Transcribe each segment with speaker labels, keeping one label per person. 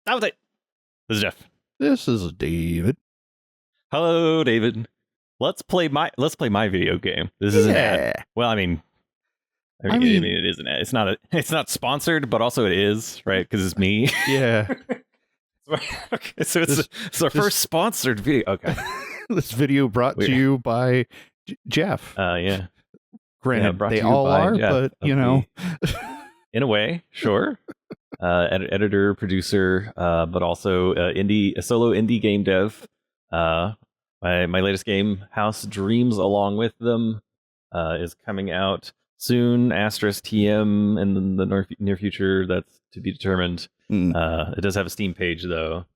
Speaker 1: That was it. This is Jeff.
Speaker 2: This is David.
Speaker 1: Hello, David. Let's play my video game. This is an ad. Well, I mean, it is an ad. It's not sponsored, but also it is, right? Because it's me.
Speaker 2: Yeah.
Speaker 1: Okay, so it's our first sponsored video. Okay.
Speaker 2: This video brought to you by Jeff.
Speaker 1: Yeah.
Speaker 2: Granted, they all are, Jeff, but you know.
Speaker 1: In a way, sure. Editor, producer, but also a solo indie game dev. My latest game, House Dreams Along With Them, is coming out soon. *TM in the near future. That's to be determined. It does have a Steam page though.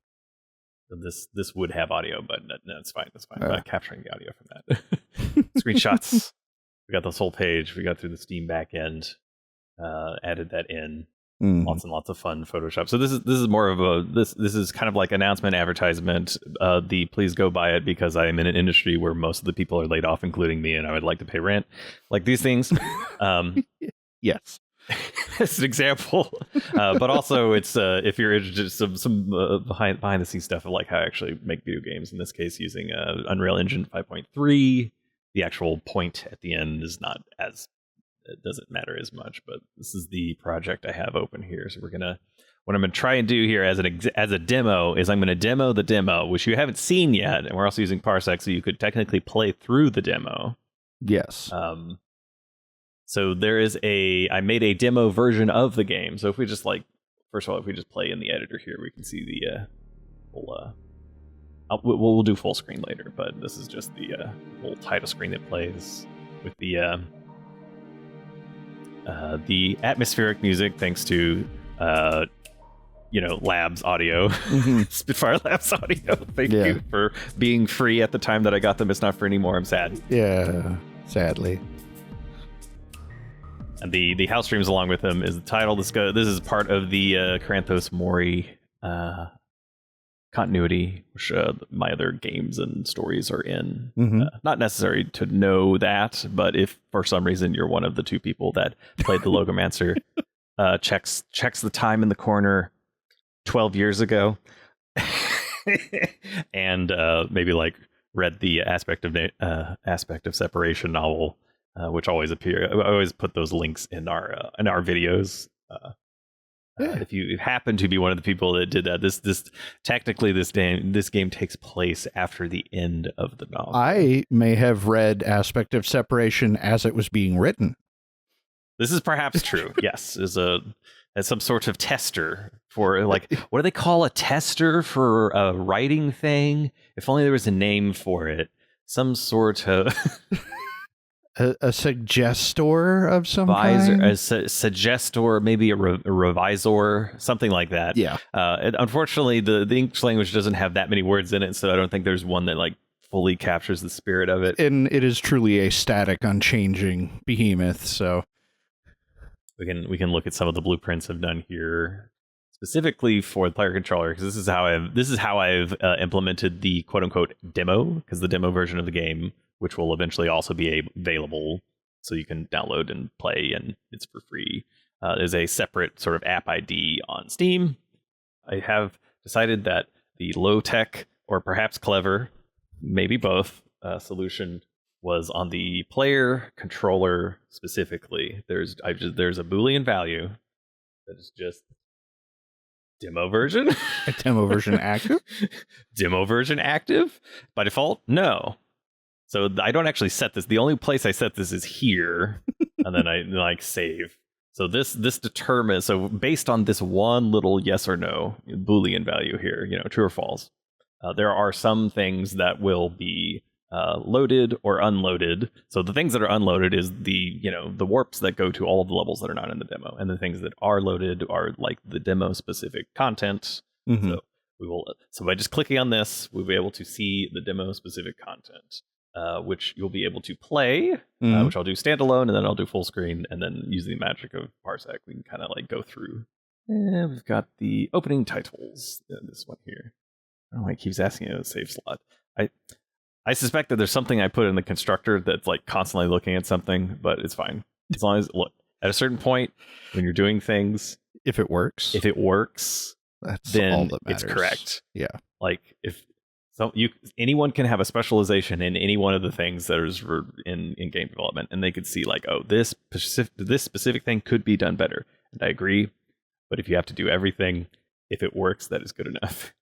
Speaker 1: This would have audio, but no, it's fine. It's fine. I'm not capturing the audio from that. Screenshots. We got this whole page. We got through the Steam backend. Added that in. Lots and lots of fun Photoshop. So this is more of this is kind of like announcement, advertisement. Please go buy it because I am in an industry where most of the people are laid off, including me, and I would like to pay rent. Like these things.
Speaker 2: Yes.
Speaker 1: As an example, but also it's if you're interested in some behind the scenes stuff of like how I actually make video games. In this case, using Unreal Engine 5.3. The actual point at the end is not as it doesn't matter as much, but this is the project I have open here. So what I'm gonna try and do here as a demo is I'm gonna demo the demo, which you haven't seen yet, and we're also using Parsec, so you could technically play through the demo.
Speaker 2: Yes.
Speaker 1: So I made a demo version of the game. So if we just first of all, if we just play in the editor here, we can see the we'll do full screen later, but this is just the whole title screen that plays with the atmospheric music, thanks to Labs Audio, Spitfire Labs Audio. Thank you for being free at the time that I got them. It's not free anymore. I'm sad.
Speaker 2: Yeah, sadly.
Speaker 1: And the House Dreams Along With Them is the title. This is part of the Karanthos Mori continuity, which my other games and stories are in. Not necessary to know that, but if for some reason you're one of the two people that played the Logomancer, checks the time in the corner 12 years ago, and maybe read the aspect of separation novel. Which always appear. I always put those links in our videos. If you happen to be one of the people that did that, this game takes place after the end of the novel.
Speaker 2: I may have read Aspect of Separation as it was being written.
Speaker 1: This is perhaps true. Yes, as some sort of tester for what do they call a tester for a writing thing? If only there was a name for it. Some sort of.
Speaker 2: A suggestor of some kind?
Speaker 1: A suggestor, maybe a revisor, something like that.
Speaker 2: Yeah.
Speaker 1: Unfortunately, the English language doesn't have that many words in it, so I don't think there's one that fully captures the spirit of it.
Speaker 2: And it is truly a static, unchanging behemoth. So
Speaker 1: we can look at some of the blueprints I've done here, specifically for the player controller, because this is how I've implemented the quote unquote demo, because the demo version of the game, which will eventually also be available so you can download and play, and it's for free, is a separate sort of app ID on Steam. I have decided that the low-tech, or perhaps clever, maybe both, solution was on the player controller specifically. There's a Boolean value that is just demo version.
Speaker 2: A demo version active?
Speaker 1: Demo version active? By default, no. So I don't actually set this. The only place I set this is here, and then I save. So this determines. So based on this one little yes or no Boolean value here, true or false, there are some things that will be loaded or unloaded. So the things that are unloaded is the warps that go to all of the levels that are not in the demo, and the things that are loaded are like the demo specific content. So by just clicking on this, we'll be able to see the demo specific content. Which you'll be able to play, which I'll do standalone, and then I'll do full screen, and then using the magic of Parsec, we can kind of go through. And we've got the opening titles. This one here. I don't know why it keeps asking it a save slot. I suspect that there's something I put in the constructor that's constantly looking at something, but it's fine. As long as, look, at a certain point, when you're doing things,
Speaker 2: if it works, That's
Speaker 1: then
Speaker 2: all that
Speaker 1: it's
Speaker 2: matters.
Speaker 1: correct.
Speaker 2: Yeah.
Speaker 1: Like if anyone can have a specialization in any one of the things that is in game development, and they could see like, oh, this specific thing could be done better. And I agree, but if you have to do everything, if it works, that is good enough.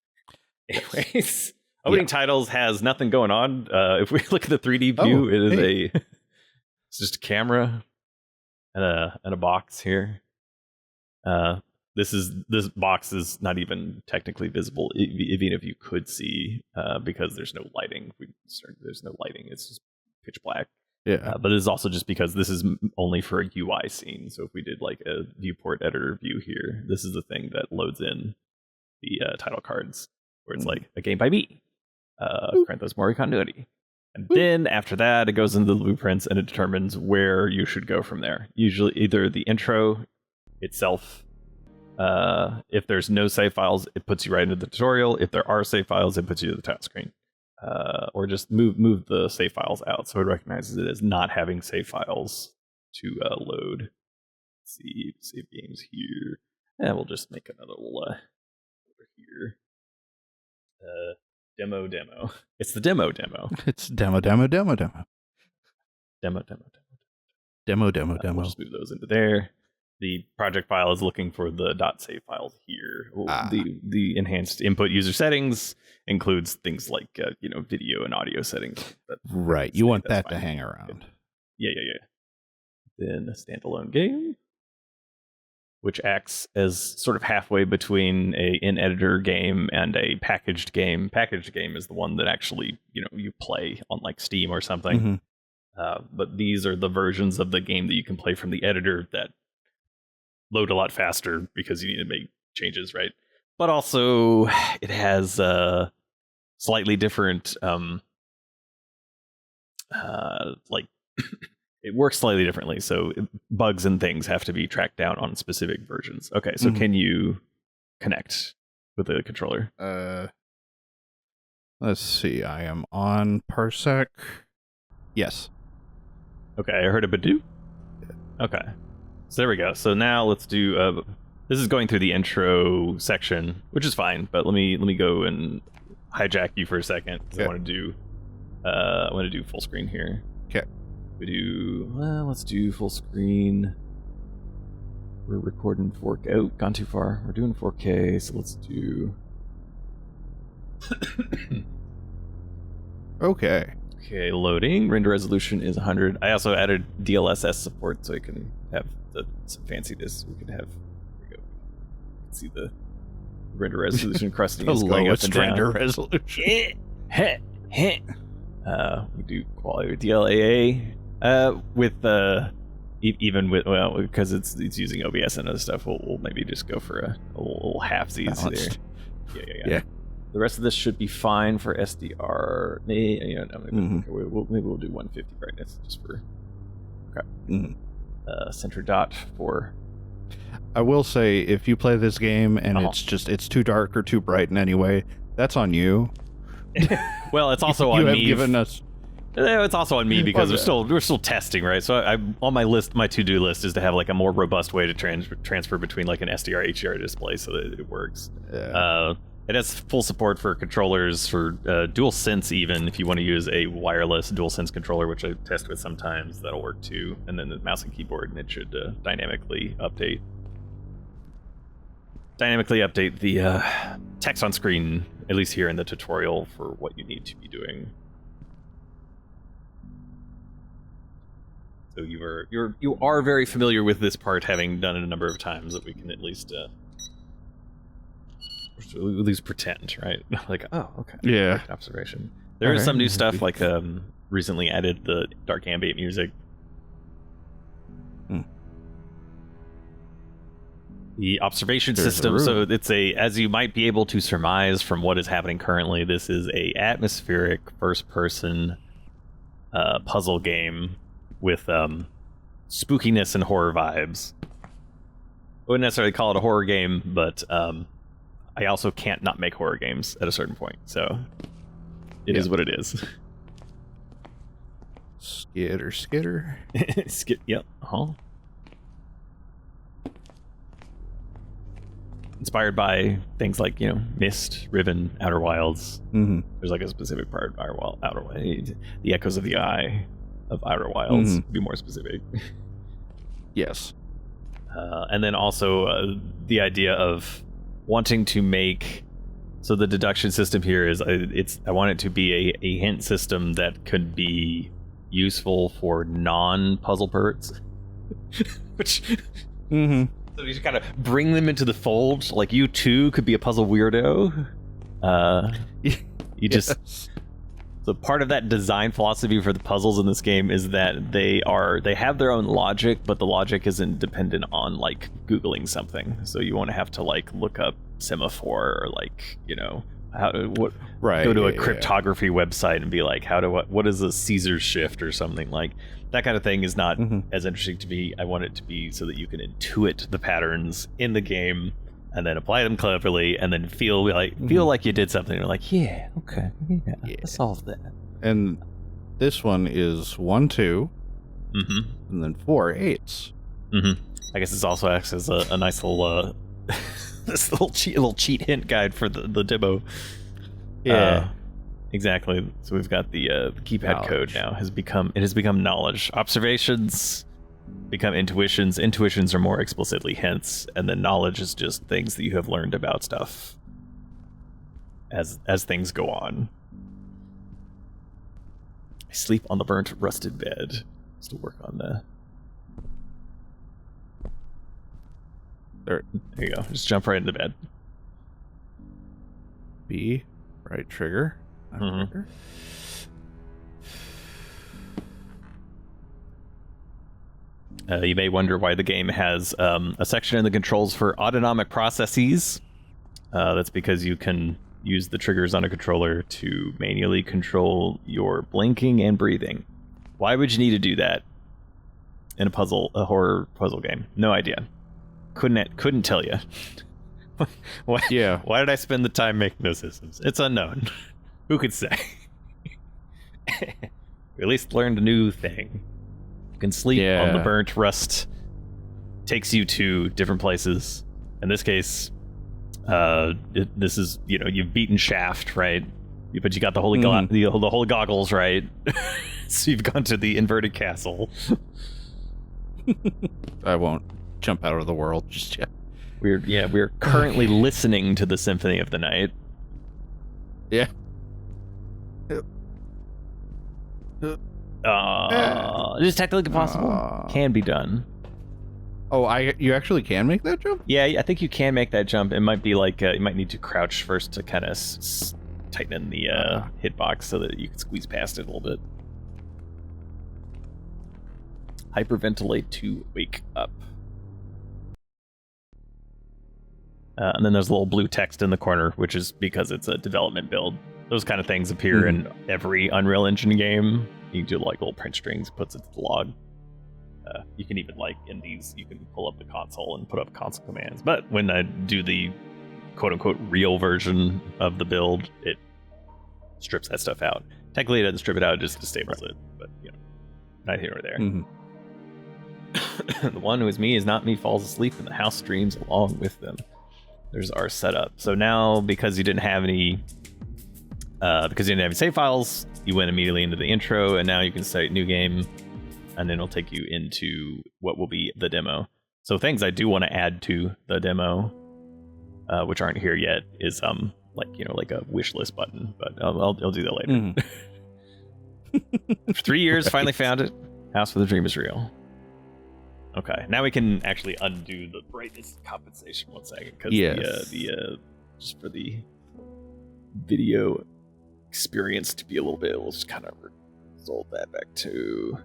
Speaker 1: Anyways, opening titles has nothing going on. If we look at the 3D view, it is it's just a camera and a box here. This box is not even technically visible, even if you could see, because there's no lighting. There's no lighting. It's just pitch black.
Speaker 2: Yeah.
Speaker 1: But it's also just because this is only for a UI scene. So if we did like a viewport editor view here, this is the thing that loads in the title cards, where it's like a game by me, Parenthos Mori continuity. And then after that, it goes into the blueprints and it determines where you should go from there. Usually either the intro itself. If there's no save files, it puts you right into the tutorial. If there are save files, it puts you to the title screen. Or just move the save files out so it recognizes it as not having save files to load. Let's see, save games here. And we'll just make another little over here. Demo. It's the demo.
Speaker 2: It's demo.
Speaker 1: Demo.
Speaker 2: Demo.
Speaker 1: Just move those into there. The project file is looking for the .save files here. The enhanced input user settings includes things like video and audio settings.
Speaker 2: Right, you want that to hang around.
Speaker 1: Yeah. Then a standalone game, which acts as sort of halfway between a in-editor game and a packaged game. Packaged game is the one that actually you play on like Steam or something. But these are the versions of the game that you can play from the editor that load a lot faster because you need to make changes, right? But also it has slightly different like it works slightly differently, so bugs and things have to be tracked down on specific versions. Okay, so can you connect with the controller?
Speaker 2: Let's see, I am on Parsec. Yes.
Speaker 1: Okay, I heard a Badoo. Okay. So there we go. So now let's do. This is going through the intro section, which is fine. But let me go and hijack you for a second. I want to do full screen here.
Speaker 2: Okay.
Speaker 1: Let's do full screen. We're recording 4K. Oh, gone too far. We're doing 4K, so let's do.
Speaker 2: Okay.
Speaker 1: Okay, loading. Render resolution is 100. I also added DLSS support, so I can have some fanciness. We can have. There we go. See the render resolution crusting is going up and down.
Speaker 2: Render resolution.
Speaker 1: We do quality DLAA with even with because it's using OBS and other stuff. We'll maybe just go for a little halfsies there. Yeah. The rest of this should be fine for SDR. Maybe we'll do 150 brightness just for center dot for.
Speaker 2: I will say, if you play this game and it's too dark or too bright in any way, that's on you.
Speaker 1: Well, it's also on me.
Speaker 2: Given us.
Speaker 1: It's also on me because we're still testing, right? So I'm on my list. My to-do list is to have like a more robust way to transfer between like an SDR HDR display so that it works.
Speaker 2: Yeah.
Speaker 1: It has full support for controllers for DualSense, even if you want to use a wireless DualSense controller, which I test with sometimes. That'll work too. And then the mouse and keyboard, and it should dynamically update the text on screen, at least here in the tutorial, for what you need to be doing. So you are very familiar with this part, having done it a number of times, that we can at least pretend, right? Like, oh, okay.
Speaker 2: Yeah.
Speaker 1: Observation. There is some new stuff, like recently added the dark ambient music. The observation system, so it's as you might be able to surmise from what is happening currently, this is a atmospheric first-person puzzle game with spookiness and horror vibes. I wouldn't necessarily call it a horror game, but I also can't not make horror games at a certain point, so it is what it is.
Speaker 2: Skitter.
Speaker 1: Yep. inspired by things like, Myst, Riven, Outer Wilds.
Speaker 2: Mm-hmm.
Speaker 1: There's like a specific part of Outer Wilds. The Echoes of the Eye of Outer Wilds, to be more specific.
Speaker 2: Yes.
Speaker 1: And then also the idea of wanting to make... So the deduction system here is, I want it to be a hint system that could be useful for non-puzzle perts. Which...
Speaker 2: Mm-hmm.
Speaker 1: So you just kind of bring them into the fold. Like, you too could be a puzzle weirdo. You just... So part of that design philosophy for the puzzles in this game is that they have their own logic, but the logic isn't dependent on, like, Googling something. So you won't have to, like, look up semaphore or, like, go to a cryptography website and be like, what is a Caesar shift or something like that. Kind of thing is not as interesting to me. I want it to be so that you can intuit the patterns in the game and then apply them cleverly and then feel like you did something. You're like, yeah, okay, yeah, I solved that.
Speaker 2: And this one is 1, 2, and then 4 8s.
Speaker 1: I guess this also acts as a nice little this little cheat hint guide for the demo.
Speaker 2: Yeah,
Speaker 1: exactly. So we've got the keypad
Speaker 2: knowledge.
Speaker 1: code now has become knowledge. Observations become intuitions. Intuitions are more explicitly hints, and then knowledge is just things that you have learned about stuff as things go on. I sleep on the burnt, rusted bed. Just to work on the... There you go. Just jump right into bed.
Speaker 2: B, right trigger. Trigger.
Speaker 1: You may wonder why the game has a section in the controls for autonomic processes. That's because you can use the triggers on a controller to manually control your blinking and breathing. Why would you need to do that in a horror puzzle game? No idea. Couldn't tell you. Why did I spend the time making those systems? It's unknown. Who could say? We at least learned a new thing. You can sleep on the burnt rust. Takes you to different places. In this case, this is, you've beaten Shaft, right? But you got the holy the holy goggles, right? So you've gone to the inverted castle.
Speaker 2: I won't jump out of the world just yet.
Speaker 1: We're currently listening to the Symphony of the Night.
Speaker 2: Yeah.
Speaker 1: It is technically possible. Can be done.
Speaker 2: Oh, you actually can make that jump?
Speaker 1: Yeah, I think you can make that jump. It might be like you might need to crouch first to kind of tighten in the hitbox so that you can squeeze past it a little bit. Hyperventilate to wake up. And then there's a little blue text in the corner, which is because it's a development build. Those kind of things appear in every Unreal Engine game. You can do like little print strings, puts it to the log. You can even, like, in these, you can pull up the console and put up console commands. But when I do the quote-unquote real version of the build, it strips that stuff out. Technically, it doesn't strip it out, it just disables it. But, not here or there. The one who is me is not me falls asleep and the house dreams along with them. There's our setup. So now, because you didn't have any save files, you went immediately into the intro, and now you can start new game, and then it'll take you into what will be the demo. So things I do want to add to the demo, which aren't here yet, is like a wishlist button, but I'll do that later. For 3 years, finally found it. House for the Dream is real. Okay, now we can actually undo the brightness compensation 1 second, because just for the video experience to be a little bit, we'll just kind of resolve that back to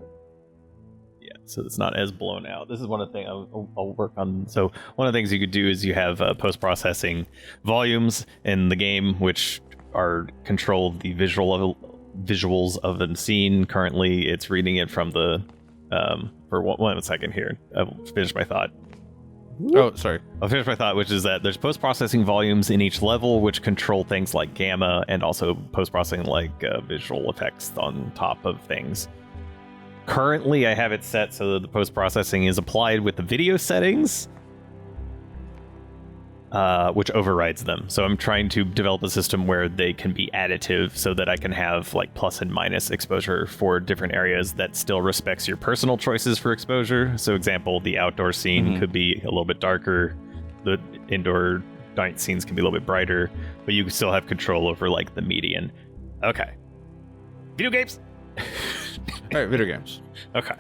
Speaker 1: so it's not as blown out. This is one of the things I'll work on. So one of the things you could do is you have post-processing volumes in the game, which are control the visuals of the scene. Currently, it's reading it from the for 1 second here. I'll finish my thought.
Speaker 2: Oh, sorry.
Speaker 1: I'll finish my thought, which is that there's post-processing volumes in each level, which control things like gamma, and also post-processing like visual effects on top of things. Currently, I have it set so that the post-processing is applied with the video settings. which overrides them. So I'm trying to develop a system where they can be additive so that I can have like plus and minus exposure for different areas that still respects your personal choices for exposure. So example, the outdoor scene could be a little bit darker. The indoor night scenes can be a little bit brighter, but you can still have control over like the median. Okay. Video games.
Speaker 2: All right, video games.
Speaker 1: Okay.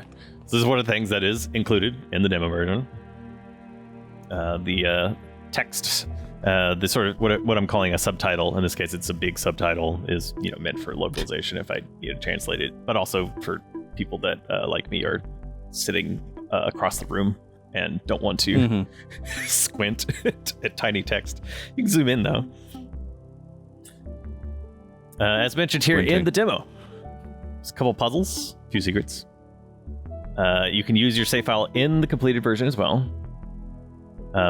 Speaker 1: So this is one of the things that is included in the demo version. The text, the sort of what I'm calling a subtitle, in this case it's a big subtitle, is meant for localization if I need to translate it, but also for people that like me are sitting across the room and don't want to squint at tiny text. You can zoom in though. As mentioned here in the demo, there's a couple puzzles, a few secrets. You can use your save file in the completed version as well.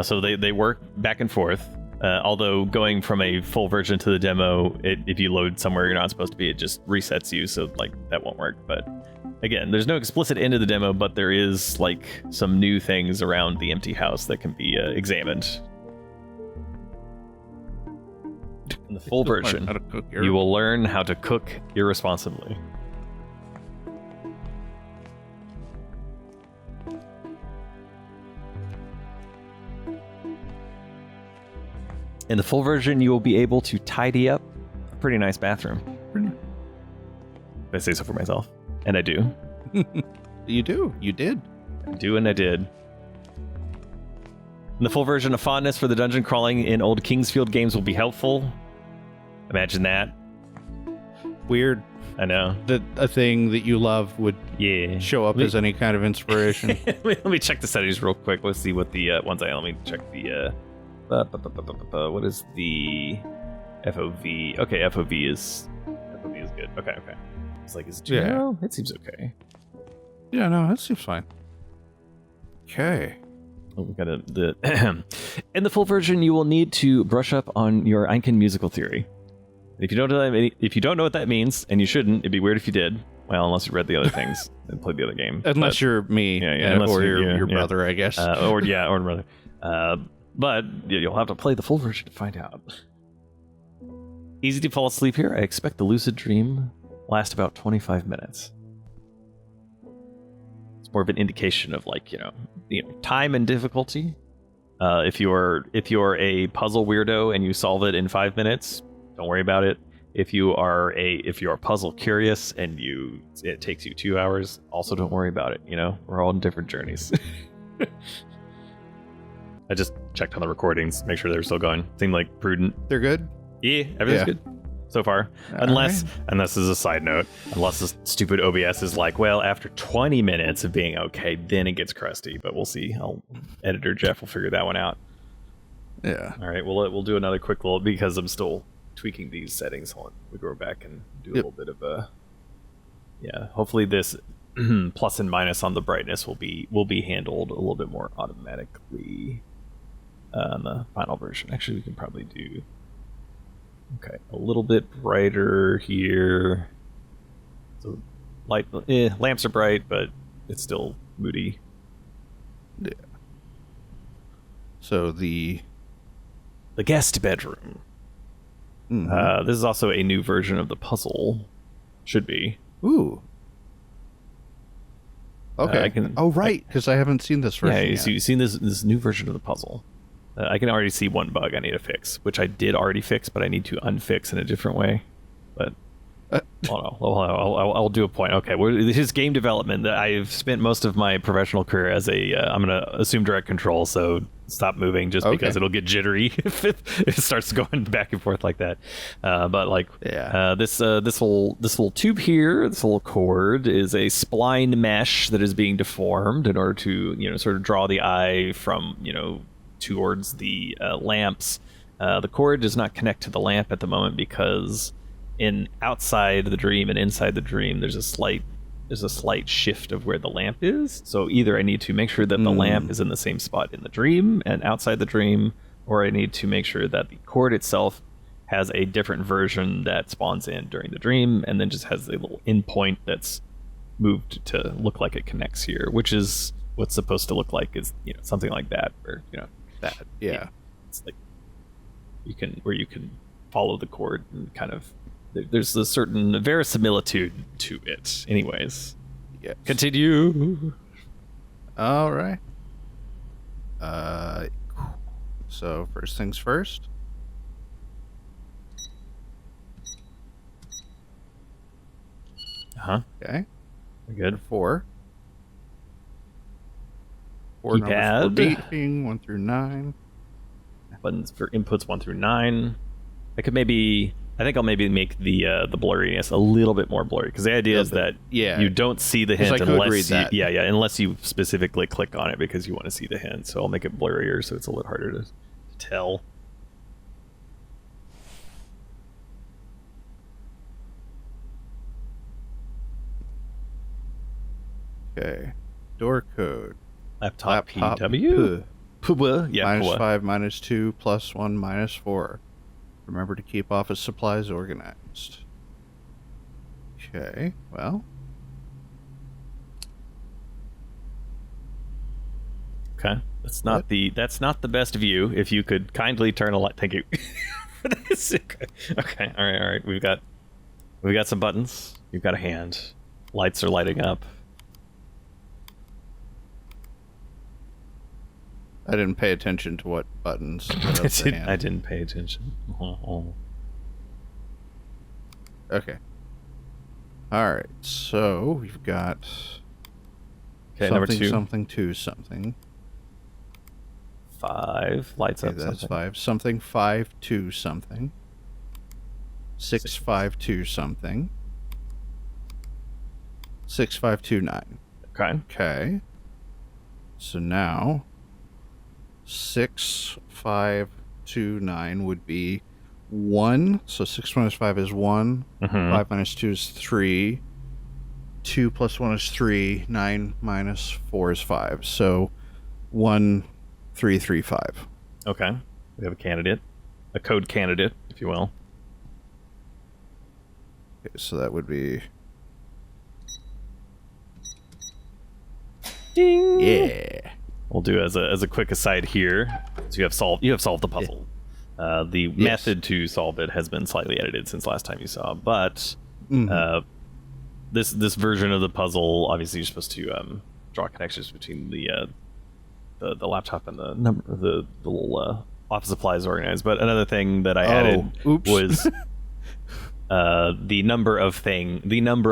Speaker 1: So they work back and forth. Although going from a full version to the demo, if you load somewhere you're not supposed to be, it just resets you. So like that won't work. But again, there's no explicit end of the demo, but there is like some new things around the empty house that can be examined. In the full version, you will learn how to cook irresponsibly. In the full version, you will be able to tidy up a pretty nice bathroom. If I say so for myself. And I do.
Speaker 2: You do. You did.
Speaker 1: I do, and I did. In the full version, a fondness for the dungeon crawling in old Kingsfield games will be helpful. Imagine that.
Speaker 2: Weird.
Speaker 1: I know.
Speaker 2: That a thing that you love would show up as any kind of inspiration.
Speaker 1: Let me check the settings real quick. Let's see what the ones I... Let me check the... what is the FOV? Okay, FOV is good. Okay. It's like, is it too narrow? It seems okay.
Speaker 2: Yeah, no, that seems fine. Okay.
Speaker 1: Oh, we got in the full version, you will need to brush up on your Einken musical theory. If you don't know what that means, and you shouldn't, it'd be weird if you did. Well, unless you read the other things and played the other game.
Speaker 2: Unless you're me, or your brother, I guess.
Speaker 1: Or brother. But you'll have to play the full version to find out. Easy to fall asleep here. I expect the lucid dream lasts about 25 minutes. It's more of an indication of time and difficulty. If you're a puzzle weirdo and you solve it in 5 minutes, don't worry about it. If you are puzzle curious and it takes you 2 hours, also don't worry about it. We're all on different journeys. I just checked on the recordings, make sure they're still going. Seemed like prudent.
Speaker 2: They're good?
Speaker 1: Yeah, everything's good so far. Unless as a side note, unless the stupid OBS is like, well, after 20 minutes of being okay, then it gets crusty. But we'll see. Editor Jeff will figure that one out.
Speaker 2: Yeah.
Speaker 1: All right, we'll do another quick little, because I'm still tweaking these settings. Hold on. We go back and do a little bit of a... Yeah, hopefully this plus and minus on the brightness will be handled a little bit more automatically. On the final version. Actually, we can probably do a little bit brighter here. So lamps are bright, but it's still moody.
Speaker 2: Yeah. So the
Speaker 1: guest bedroom. This is also a new version of the puzzle. Should be.
Speaker 2: Ooh. Okay. Because I haven't seen this version.
Speaker 1: Yeah, you've seen this new version of the puzzle. I can already see one bug I need to fix, which I did already fix, but I need to unfix in a different way. But I'll do a point. Okay, this is game development. I've spent most of my professional career as I'm going to assume direct control, so stop moving just because it'll get jittery if it starts going back and forth like that. This little tube here, this little cord is a spline mesh that is being deformed in order to sort of draw the eye from towards the lamps. The cord does not connect to the lamp at the moment because outside the dream and inside the dream there's a slight shift of where the lamp is. So either I need to make sure that the lamp is in the same spot in the dream and outside the dream, or I need to make sure that the cord itself has a different version that spawns in during the dream and then just has a little endpoint that's moved to look like it connects here, which is what's supposed to look like is something like that, or that.
Speaker 2: Yeah.
Speaker 1: It's like you can follow the cord and kind of there's a certain verisimilitude to it. Anyways,
Speaker 2: Yes.
Speaker 1: Continue.
Speaker 2: All right. So first things first. Okay.
Speaker 1: Good.
Speaker 2: 4. 4 numbers for
Speaker 1: Keypad.
Speaker 2: beeping, 1 through 9.
Speaker 1: Buttons for inputs 1 through 9. I think I'll maybe make the blurriness a little bit more blurry, because the idea is that you don't see the hint unless you specifically click on it because you want to see the hint. So I'll make it blurrier so it's a little harder to tell.
Speaker 2: Okay. Door code.
Speaker 1: Laptop PW. Yeah.
Speaker 2: -5, -2, +1, -4. Remember to keep office supplies organized. Okay, well.
Speaker 1: Okay. That's not the best view. If you could kindly turn a light. Thank you. For this. Okay. All right. We've got some buttons. You've got a hand. Lights are lighting up.
Speaker 2: I didn't pay attention to what buttons.
Speaker 1: I didn't pay attention.
Speaker 2: Okay. All right. So we've got
Speaker 1: number 2.
Speaker 2: Something 2 something.
Speaker 1: 5 lights up.
Speaker 2: That's 5. Something 5 2 something. 6 5 2 something. 6 5 2 9. Okay. So now 6 5 2 9 would be 1. So 6 minus 5 is 1. 5 minus 2 is 3. 2 plus 1 is 3. 9 minus 4 is 5. So 1 3 3 5.
Speaker 1: Okay. We have a code candidate, if you will.
Speaker 2: Okay, so that would be
Speaker 1: ding.
Speaker 2: Yeah.
Speaker 1: We'll do as a quick aside here. So you have solved the puzzle. The method to solve it has been slightly edited since last time you saw, but this version of the puzzle, obviously you're supposed to draw connections between the laptop and the little office supplies organized. But another thing that I added was the number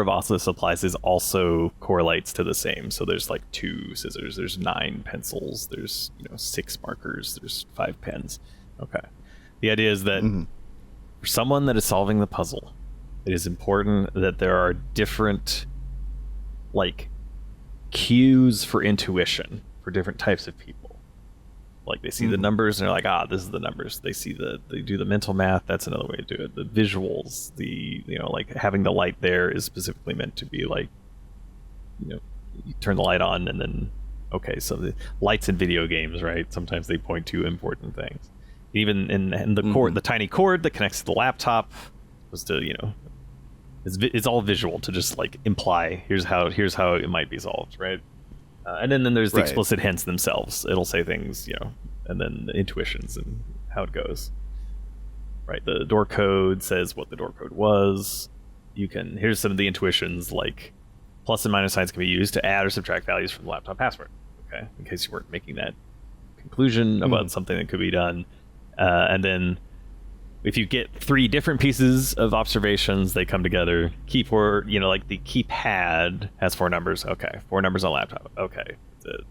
Speaker 1: of office supplies is also correlates to the same. So there's like 2 scissors, there's 9 pencils, there's 6 markers, there's 5 pens. Okay. The idea is that for someone that is solving the puzzle, it is important that there are different cues for intuition for different types of people. Like they see the numbers and they're like, this is the numbers. They do the mental math. That's another way to do it. The visuals, like having the light there is specifically meant to be like, you turn the light on and then, okay, so the lights in video games, right? Sometimes they point to important things. Even in the cord, the tiny cord that connects to the laptop was to, it's all visual to just like imply here's how it might be solved, right? And then there's the explicit hints themselves. It'll say things, and then the intuitions and how it goes. Right, the door code says what the door code was. Here's some of the intuitions, like plus and minus signs can be used to add or subtract values from the laptop password. Okay, in case you weren't making that conclusion about something that could be done. And then if you get 3 different pieces of observations, they come together. Keyboard, like the keypad has 4 numbers. Okay, 4 numbers on laptop. Okay,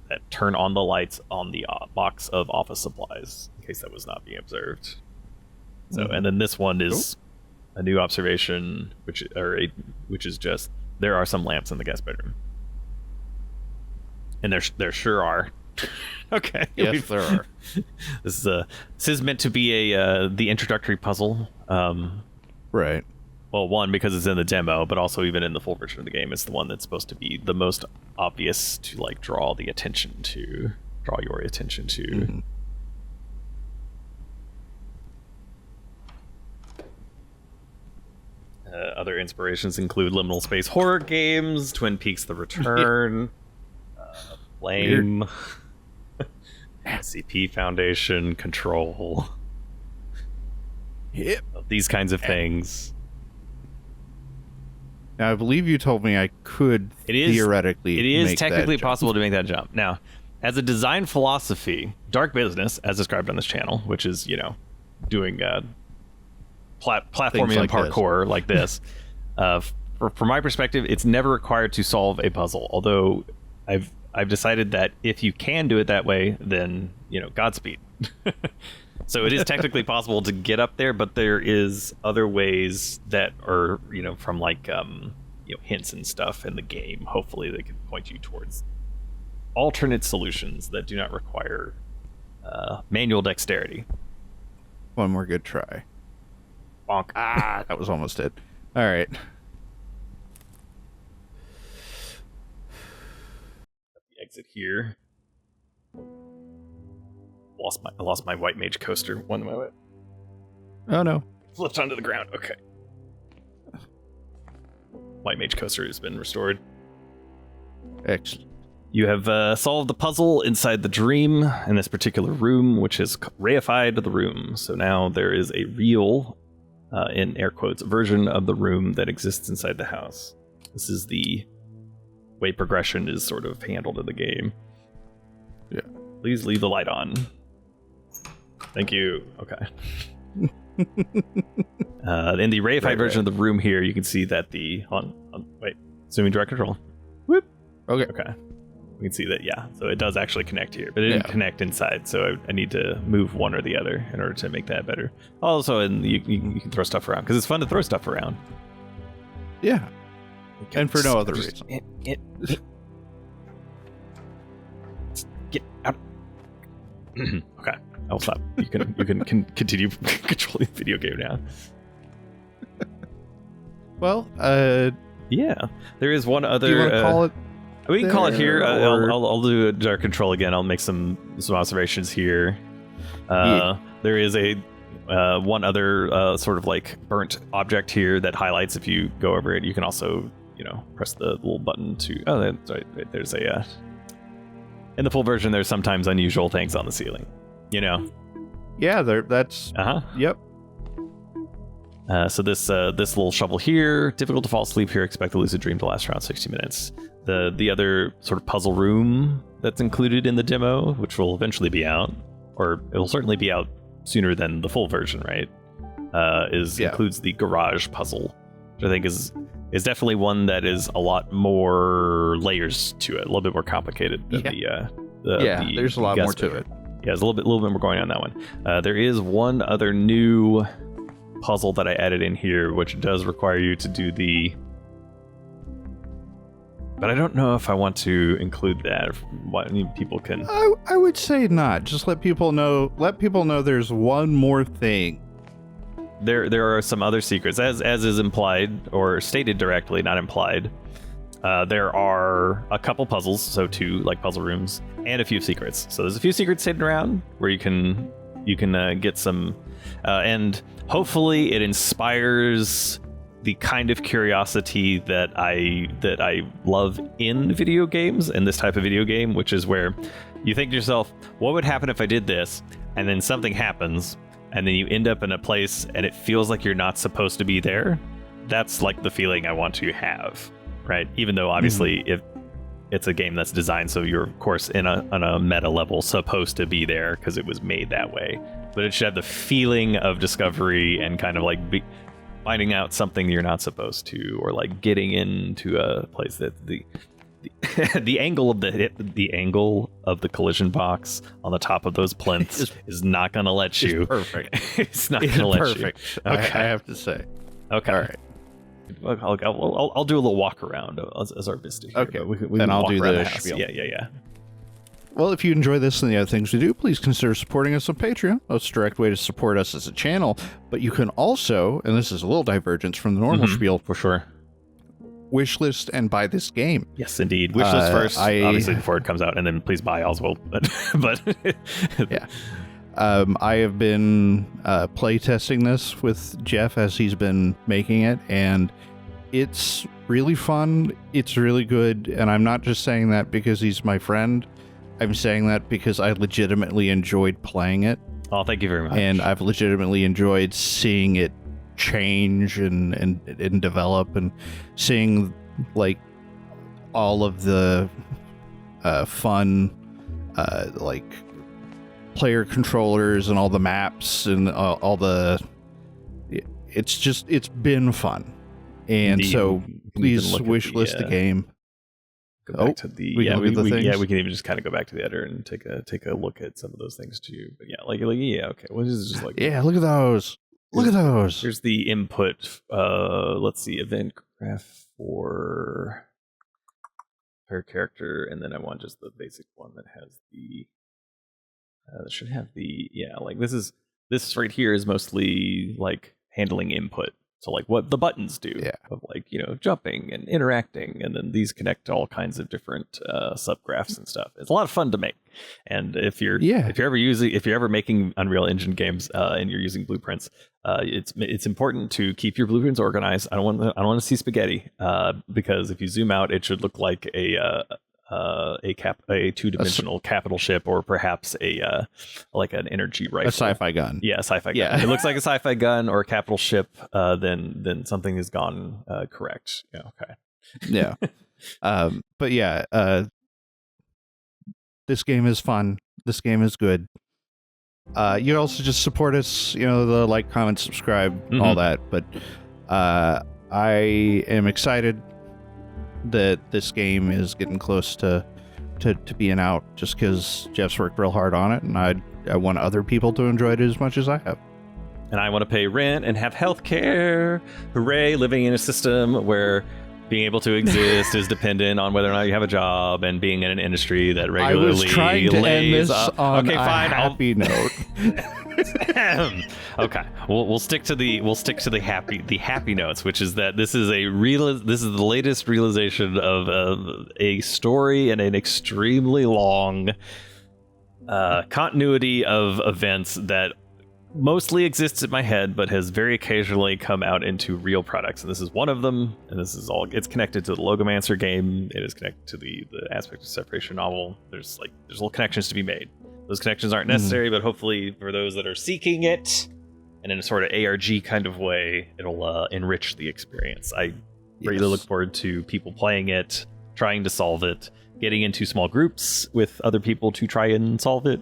Speaker 1: that turn on the lights on the box of office supplies, in case that was not being observed. So, and then this one is a new observation, which is just there are some lamps in the guest bedroom, and there sure are. Okay.
Speaker 2: Yes, there are.
Speaker 1: This is meant to be the introductory puzzle.
Speaker 2: Right.
Speaker 1: Well, one, because it's in the demo, but also even in the full version of the game, it's the one that's supposed to be the most obvious to like draw your attention to. Other inspirations include liminal space horror games, Twin Peaks: The Return, Flame. SCP Foundation, Control.
Speaker 2: Yep.
Speaker 1: These kinds of things.
Speaker 2: Now, I believe you told me I could theoretically.
Speaker 1: It is
Speaker 2: make
Speaker 1: technically
Speaker 2: that
Speaker 1: possible to make that jump. Now, as a design philosophy, dark business, as described on this channel, which is, doing platforming and parkour like this, from my perspective, it's never required to solve a puzzle. Although I've decided that if you can do it that way, then Godspeed. So it is technically possible to get up there, but there is other ways that are from like hints and stuff in the game. Hopefully, they can point you towards alternate solutions that do not require manual dexterity.
Speaker 2: One more good try.
Speaker 1: Bonk.
Speaker 2: That was almost it. All right.
Speaker 1: Exit here. I lost my white mage coaster. One moment.
Speaker 2: Oh no.
Speaker 1: Flipped onto the ground. Okay. White mage coaster has been restored.
Speaker 2: Excellent.
Speaker 1: You have solved the puzzle inside the dream in this particular room, which has reified the room. So now there is a real, in air quotes, version of the room that exists inside the house. This is the way progression is sort of handled in the game.
Speaker 2: Yeah.
Speaker 1: Please leave the light on. Thank you. Okay. In the reified version of the room here, you can see that assuming direct control. Whoop.
Speaker 2: Okay.
Speaker 1: We can see that, so it does actually connect here, but it didn't connect inside, so I need to move one or the other in order to make that better. Also, and you can throw stuff around, because it's fun to throw stuff around.
Speaker 2: Yeah. And for no other reason.
Speaker 1: Get out. Okay, I'll stop. You can continue controlling the video game now.
Speaker 2: Well,
Speaker 1: yeah, there is one other.
Speaker 2: Do you want to call it?
Speaker 1: We can call it here. I'll do a dark control again. I'll make some observations here. There is a one other sort of like burnt object here that highlights if you go over it. You can also press the little button to. Oh, that's right. There's a. In the full version, there's sometimes unusual things on the ceiling.
Speaker 2: Yeah, that's. Yep.
Speaker 1: So this little shovel here, difficult to fall asleep here. Expect the lucid dream to last around 60 minutes. The other sort of puzzle room that's included in the demo, which will eventually be out, or it'll certainly be out sooner than the full version, right? Includes the garage puzzle, which I think is definitely one that is a lot more layers to it, a little bit more complicated than
Speaker 2: there's a lot more to it.
Speaker 1: Yeah, there's a little bit more going on that one. There is one other new puzzle that I added in here, which does require you to do but I don't know if I want to include that. People can.
Speaker 2: I would say not. Just let people know. Let people know there's one more thing.
Speaker 1: There are some other secrets, as is implied or stated directly, not implied. There are a couple puzzles, so 2 like puzzle rooms, and a few secrets. So there's a few secrets hidden around where you can get some, and hopefully it inspires the kind of curiosity that I love in video games, and this type of video game, which is where you think to yourself, what would happen if I did this? And then something happens, and then you end up in a place and it feels like you're not supposed to be there. That's like the feeling I want to have, right? Even though obviously if it's a game that's designed so you're of course on a meta level supposed to be there because it was made that way, but it should have the feeling of discovery and kind of like finding out something you're not supposed to, or like getting into a place that the angle of the collision box on the top of those plinths is not going to let you.
Speaker 2: It's perfect.
Speaker 1: It's not going to let
Speaker 2: perfect.
Speaker 1: you. Okay.
Speaker 2: I have to say.
Speaker 1: Okay.
Speaker 2: All right.
Speaker 1: I'll do a little walk around as our Vista here.
Speaker 2: Okay.
Speaker 1: We
Speaker 2: and I'll do the
Speaker 1: house.
Speaker 2: spiel.
Speaker 1: Yeah.
Speaker 2: Well, if you enjoy this and the other things we do, please consider supporting us on Patreon. That's a direct way to support us as a channel. But you can also, and this is a little divergence from the normal spiel,
Speaker 1: for sure,
Speaker 2: wishlist and buy this game.
Speaker 1: Yes, indeed. Wishlist first, obviously before it comes out, and then please buy Oswald. But
Speaker 2: yeah. I have been play testing this with Jeff as he's been making it, and it's really fun. It's really good, and I'm not just saying that because he's my friend. I'm saying that because I legitimately enjoyed playing it.
Speaker 1: Oh, thank you very much.
Speaker 2: And I've legitimately enjoyed seeing it change and develop, and seeing like all of the fun like player controllers and all the maps and all the. It's been fun, and so please wishlist the game.
Speaker 1: Go back to the we can even just kind of go back to the editor and take a look at some of those things too. But yeah, okay. Well, this is just like
Speaker 2: look at those. Look at those.
Speaker 1: Here's the input. Let's see, event graph for per character, and then I want just the basic one that has the that should have the this right here is mostly like handling input. So like what the buttons do of like, jumping and interacting, and then these connect to all kinds of different subgraphs and stuff. It's a lot of fun to make. And if you're ever making Unreal Engine games and you're using blueprints, it's important to keep your blueprints organized. I don't want to see spaghetti because if you zoom out, it should look like a two-dimensional capital ship, or perhaps like an energy rifle,
Speaker 2: a sci-fi gun.
Speaker 1: Yeah, a sci-fi gun. It looks like a sci-fi gun or a capital ship. Then something has gone correct. Yeah. Okay.
Speaker 2: Yeah. But yeah, this game is fun. This game is good. You also just support us. The like, comment, subscribe, all that. But I am excited that this game is getting close to being out, just because Jeff's worked real hard on it, and I want other people to enjoy it as much as I have.
Speaker 1: And I want to pay rent and have health care. Hooray, living in a system where being able to exist is dependent on whether or not you have a job, and being in an industry that regularly
Speaker 2: I was trying to end this on
Speaker 1: a
Speaker 2: happy note.
Speaker 1: Okay, we'll stick to the happy notes, which is that this is the latest realization of a story and an extremely long continuity of events that mostly exists in my head, but has very occasionally come out into real products, and this is one of them. And this is all, it's connected to the Logomancer game. It is connected to the aspect of separation novel. There's little connections to be made. Those connections aren't necessary, but hopefully for those that are seeking it, and in a sort of ARG kind of way, it'll enrich the experience. I really look forward to people playing it, trying to solve it, getting into small groups with other people to try and solve it,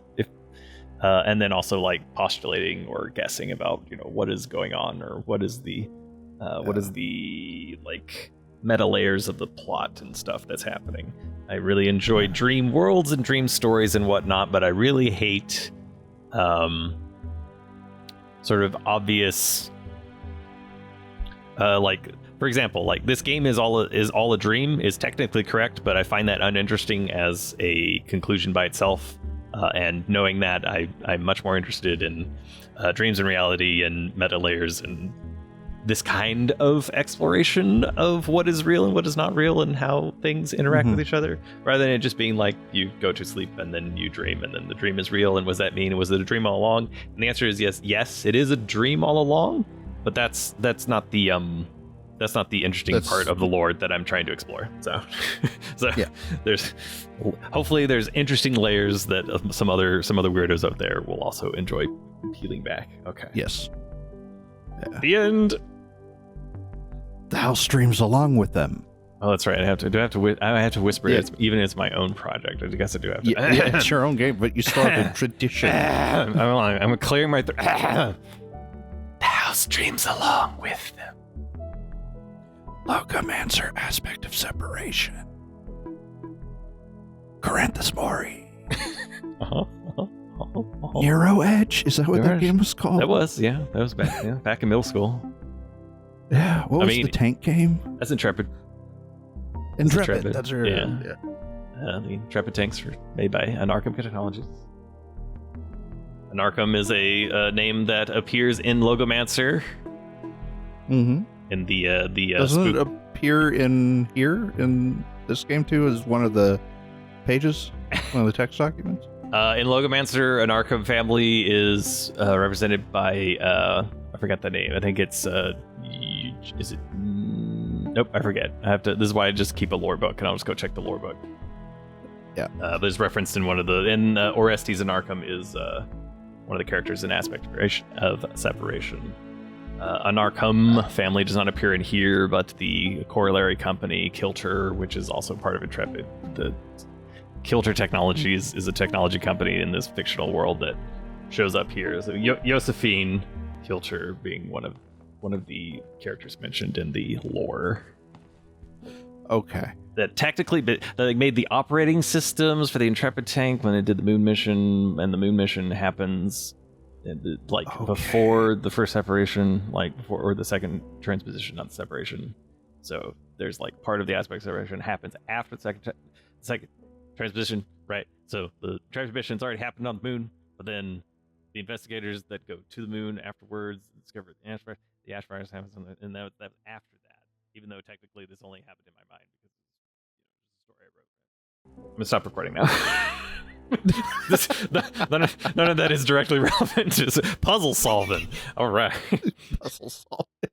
Speaker 1: and then also like postulating or guessing about what is going on, or what is the like meta layers of the plot and stuff that's happening. I really enjoy dream worlds and dream stories and whatnot, but I really hate sort of obvious like, for example, like this game is all a dream is technically correct, but I find that uninteresting as a conclusion by itself. And knowing that, I'm much more interested in dreams and reality and meta layers and this kind of exploration of what is real and what is not real, and how things interact with each other, rather than it just being like you go to sleep and then you dream and then the dream is real. And what does that mean? Was it a dream all along? And the answer is yes, it is a dream all along, but that's not the interesting part of the lore that I'm trying to explore. So hopefully there's interesting layers that some other weirdos out there will also enjoy peeling back. Okay.
Speaker 2: Yes.
Speaker 1: Yeah. The end.
Speaker 2: The house streams along with them.
Speaker 1: Oh, that's right. I have to whisper it. Even it's my own project. I guess I do have to.
Speaker 2: Yeah, it's your own game, but you still have a tradition.
Speaker 1: I'm clearing my throat. The house streams along with them.
Speaker 2: Logomancer aspect of separation. Coranthus Mori. Nero Edge? Is that what that game was called?
Speaker 1: That was, yeah. That was back in middle school.
Speaker 2: Yeah. What was the tank game?
Speaker 1: That's Intrepid.
Speaker 2: Intrepid. That's right.
Speaker 1: Yeah. The Intrepid tanks were made by Anarchum Technologies. Anarchum is a name that appears in Logomancer.
Speaker 2: Mm-hmm.
Speaker 1: In the
Speaker 2: doesn't it appear in this game too as one of the pages, one of the text documents?
Speaker 1: In Logomancer, an Arkham family is represented by I forgot the name. I think it's is it? Nope, I forget. I have to. This is why I just keep a lore book, and I'll just go check the lore book.
Speaker 2: Yeah.
Speaker 1: There's referenced in one of the Orestes in Arkham is one of the characters in Aspect of Separation. Anarchum family does not appear in here, but the corollary company, Kilter, which is also part of Intrepid. The Kilter Technologies is a technology company in this fictional world that shows up here. So Josephine Kilter being one of the characters mentioned in the lore.
Speaker 2: Okay.
Speaker 1: That technically, but they made the operating systems for the Intrepid tank when it did the moon mission, and the moon mission happens before the first separation, or the second transposition, not the separation. So there's part of the aspect separation happens after the second transposition, right? So the transmission's already happened on the moon, but then the investigators that go to the moon afterwards discover the ash virus happens, and that was after that. Even though technically this only happened in my mind because it's a story I wrote. I'm gonna stop recording now. None of that is directly relevant. Just puzzle solving. All right.
Speaker 2: Puzzle solving.